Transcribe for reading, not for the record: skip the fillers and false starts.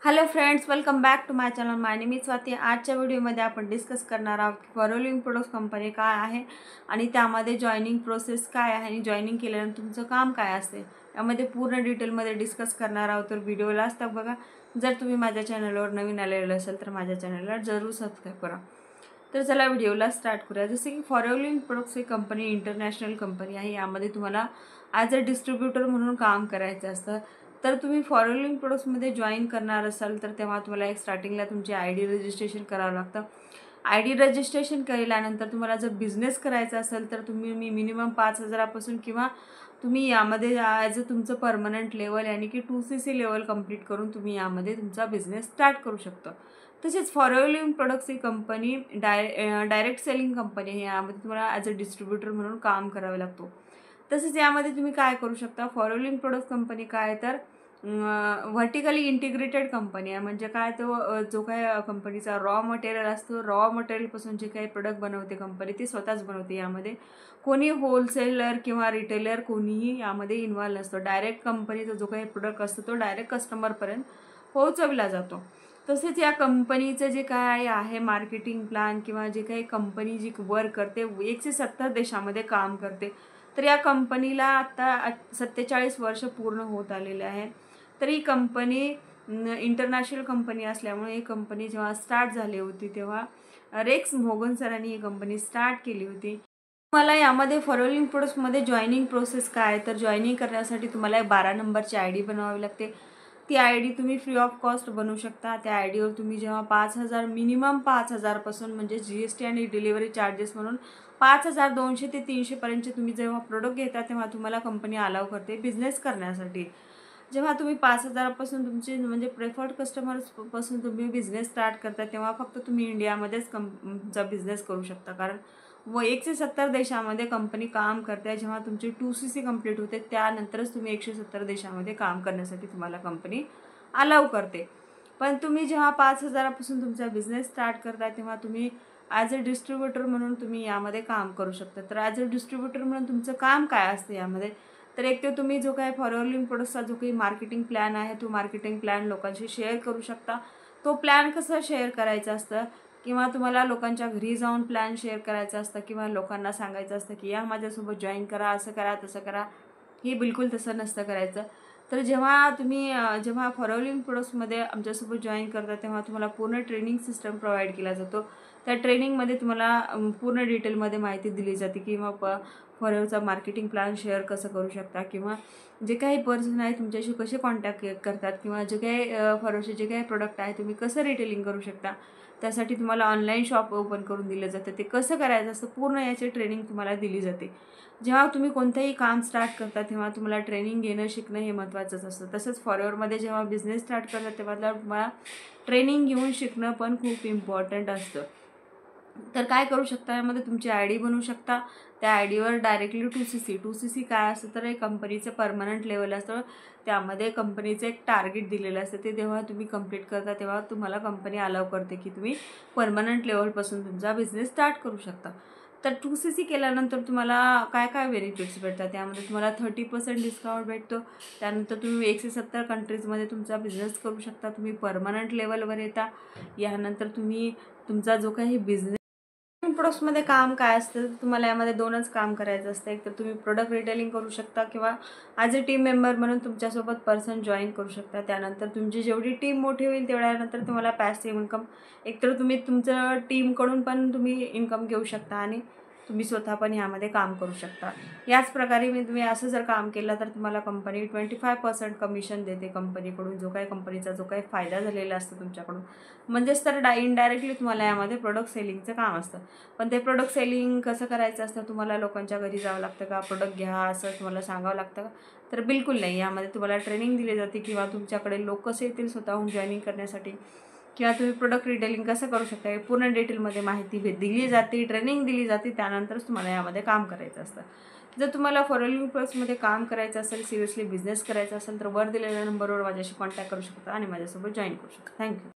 Hello friends, welcome back to my channel. My name is Swati. आजच्या व्हिडिओमध्ये आपण discuss करणार आहोत की फॉलोइंग प्रोडक्ट्स कंपनी काय आहे आणि त्यामध्ये जॉईनिंग प्रोसेस काय आहे आणि जॉईनिंग केल्यानंतर तुमचं काम काय असते यामध्ये पूर्ण डिटेलमध्ये डिस्कस करणार आहोत. तर व्हिडिओ लास्ट तक बघा. जर तुम्ही माझ्या चॅनलवर नवीन आलेले असेल तर माझ्या चॅनलला जरूर सबस्क्राईब करा. तर चला व्हिडिओला स्टार्ट करूया. जसे की फॉलोइंग प्रोडक्ट्स ही कंपनी इंटरनॅशनल कंपनी आहे. यामध्ये तुम्हाला ॲज अ डिस्ट्रीब्युटर म्हणून काम करायचं असतं. तर तुम्ही फॉलोइंग प्रोडक्ट्समध्ये जॉईन करणार असाल तर तेव्हा तुम्हाला एक स्टार्टिंगला तुमची ID रजिस्ट्रेशन करावं लागतं. ID रजिस्ट्रेशन केल्यानंतर तुम्हाला जर बिझनेस करायचा असेल तर तुम्ही मिनिमम 5,000पासून किंवा तुम्ही यामध्ये ॲज अ तुमचं परमनंट लेवल यानी की 2CC लेवल कंप्लीट करून तुम्ही यामध्ये तुमचा बिझनेस स्टार्ट करू शकता. तसेच फॉलोइंग प्रोडक्ट्स ही कंपनी डायरेक्ट सेलिंग कंपनी आहे. यामध्ये तुम्हाला ॲज अ डिस्ट्रीब्युटर म्हणून काम करावं लागतो. तसेच यामध्ये तुम्ही काय करू शकता, फॉलोइंग प्रोडक्ट कंपनी काय तर व्हर्टिकली इंटिग्रेटेड कंपनी आहे. म्हणजे काय तो जो काय कंपनीचा रॉ मटेरियल असतो, रॉ मटेरियलपासून जे काही प्रोडक्ट बनवते कंपनी ते स्वतःच बनवते. यामध्ये कोणी होलसेलर किंवा रिटेलर कोणीही यामध्ये इन्व्हॉल्व नसतो. डायरेक्ट कंपनीचा जो काही प्रोडक्ट असतो तो डायरेक्ट कस्टमरपर्यंत पोहोचवला जातो. तसेच या कंपनीचं जे काय आहे मार्केटिंग प्लॅन किंवा जे काही कंपनी जी वर्क करते 170 देशामध्ये काम करते. तर या कंपनीला आता 47 वर्ष पूर्ण होत आलेले आहे. तर ही कंपनी इंटरनॅशनल कंपनी असल्यामुळे ही कंपनी जेव्हा स्टार्ट झाली होती तेव्हा रेक्स मोगन सरांनी ही कंपनी स्टार्ट केली होती. तुम्हाला यामध्ये फॉलोइंग प्रोडक्ट्समध्ये जॉईनिंग प्रोसेस काय तर जॉईनिंग करण्यासाठी तुम्हाला 12 नंबरची ID बनवावी लागते. ती ID तुम्ही फ्री ऑफ कॉस्ट बनवू शकता. त्या IDवर तुम्ही जेव्हा 5,000 मिनिमम 5,000पासून म्हणजे GST आणि डिलिव्हरी चार्जेस म्हणून 5,200 ते 300पर्यंतचे तुम्ही जेव्हा प्रोडक्ट घेता तेव्हा तुम्हाला कंपनी अलाव करते बिझनेस करण्यासाठी. जेव्हा तुम्ही 5,000पासून तुमचे म्हणजे प्रेफर्ड कस्टमर्सपासून तुम्ही बिझनेस स्टार्ट करता तेव्हा फक्त तुम्ही इंडियामध्येच तुमचा बिझनेस करू शकता. कारण 170 देशामध्ये कंपनी काम करते. जेव्हा तुमची 2CC कंप्लीट होते त्यानंतरच तुम्ही 170 देशामध्ये काम करण्यासाठी तुम्हाला कंपनी अलाव करते. पण तुम्ही जेव्हा 5,000पासून तुमचा बिझनेस स्टार्ट करता तेव्हा तुम्ही ॲज अ डिस्ट्रीब्युटर म्हणून तुम्ही यामध्ये काम करू शकता. तर ॲज अ डिस्ट्रीब्युटर म्हणून तुमचं काम काय असतं यामध्ये तर एक तर तुम्ही जो काही फॉलोइंग प्रोडक्ट्सचा जो काही मार्केटिंग प्लॅन आहे तो मार्केटिंग प्लॅन लोकांशी शेअर करू शकता. तो प्लॅन कसा शेअर करायचा असतं किंवा तुम्हाला लोकांच्या घरी जाऊन प्लॅन शेअर करायचा असतं किंवा लोकांना सांगायचं असतं की या माझ्यासोबत जॉईन करा, असं करा तसं करा. हे बिलकुल तसं नसतं करायचं. तर जेव्हा तुम्ही जेव्हा फॉलोइंग प्रोडक्ट्समध्ये आमच्यासोबत जॉईन करता तेव्हा तुम्हाला पूर्ण ट्रेनिंग सिस्टम प्रोव्हाइड केला जातो. त्या ट्रेनिंगमध्ये तुम्हाला पूर्ण डिटेलमध्ये माहिती दिली जाते किंवा फॉलोचा मार्केटिंग प्लॅन शेअर कसं करू शकता किंवा जे काही पर्सन आहे तुमच्याशी कसे कॉन्टॅक्ट करतात किंवा जे काही फॉलोचे जे काही प्रोडक्ट आहे तुम्ही कसं रिटेलिंग करू शकता. त्यासाठी तुम्हाला ऑनलाईन शॉप ओपन करून दिलं जातं. ते कसं करायचं असतं पूर्ण याची ट्रेनिंग तुम्हाला दिली जाते. जेव्हा तुम्ही कोणतंही काम स्टार्ट करता तेव्हा तुम्हाला ट्रेनिंग घेणं शिकणं हे महत्त्वाचंच असतं. तसंच फॉलोअरमध्ये जेव्हा बिझनेस स्टार्ट करता तेव्हा तुम्हाला ट्रेनिंग घेऊन शिकणं पण खूप इम्पॉर्टंट असतं. तर काय करू शकता यामध्ये तुमची ID बनवू शकता. त्या IDवर डायरेक्टली 2CC काय असतं तर एक कंपनीचं परमनंट लेवल असतं. त्यामध्ये कंपनीचं एक टार्गेट दिलेलं असतं. ते जेव्हा तुम्ही कंप्लीट करता तेव्हा तुम्हाला कंपनी अलाव करते की तुम्ही परमनंट लेवलपासून तुमचा बिझनेस स्टार्ट करू शकता. तर 2CC केल्यानंतर तुम्हाला काय काय बेनिफिट्स भेटतात त्यामध्ये तुम्हाला 30% डिस्काउंट भेटतो. त्यानंतर तुम्ही 170 कंट्रीजमध्ये तुमचा बिझनेस करू शकता. तुम्ही परमनंट लेवलवर येता. यानंतर तुम्ही तुमचा जो काही बिझनेस प्रोडक्ट्समध्ये काम काय असतं तुम्हाला यामध्ये 2च काम करायचं असतं. एक तर तुम्ही प्रोडक्ट रिटेलिंग करू शकता किंवा ॲज अ टीम मेंबर म्हणून तुमच्यासोबत पर्सन जॉईन करू शकता. त्यानंतर तुमची जेवढी टीम मोठी होईल तेवढ्यानंतर तुम्हाला पॅसिव्ह इन्कम एकतर तुम्ही तुमचं टीमकडून पण तुम्ही इन्कम घेऊ शकता आणि तुम्ही स्वतः पण यामध्ये काम करू शकता. याच प्रकारे तुम्ही असं जर काम केलं तर तुम्हाला कंपनी 25% कमिशन देते कंपनीकडून. जो काही कंपनीचा जो काही फायदा झालेला असतो तुमच्याकडून म्हणजेच तर इनडायरेक्टली तुम्हाला यामध्ये प्रोडक्ट सेलिंगचं काम असतं. पण ते प्रोडक्ट सेलिंग कसं करायचं असतं तुम्हाला लोकांच्या घरी जावं लागतं का प्रोडक्ट घ्या असं तुम्हाला सांगावं लागतं का तर बिलकुल नाही. यामध्ये तुम्हाला ट्रेनिंग दिली जाते किंवा तुमच्याकडे लोक कसे येतील स्वतःहून जॉईनिंग करण्यासाठी किंवा तुम्ही प्रोडक्ट रिटेलिंग कसं करू शकता पूर्ण डिटेलमध्ये माहिती दिली जाते, ट्रेनिंग दिली जाते. त्यानंतरच तुम्हाला यामध्ये काम करायचं असतं. जर तुम्हाला फॉलोइंग प्रोसेसमध्ये काम करायचं असेल, सिरियसली बिझनेस करायचा असेल तर वर दिलेल्या नंबरवर माझ्याशी कॉन्टॅक्ट करू शकता आणि माझ्यासोबत जॉईन करू शकता. थँक्यू.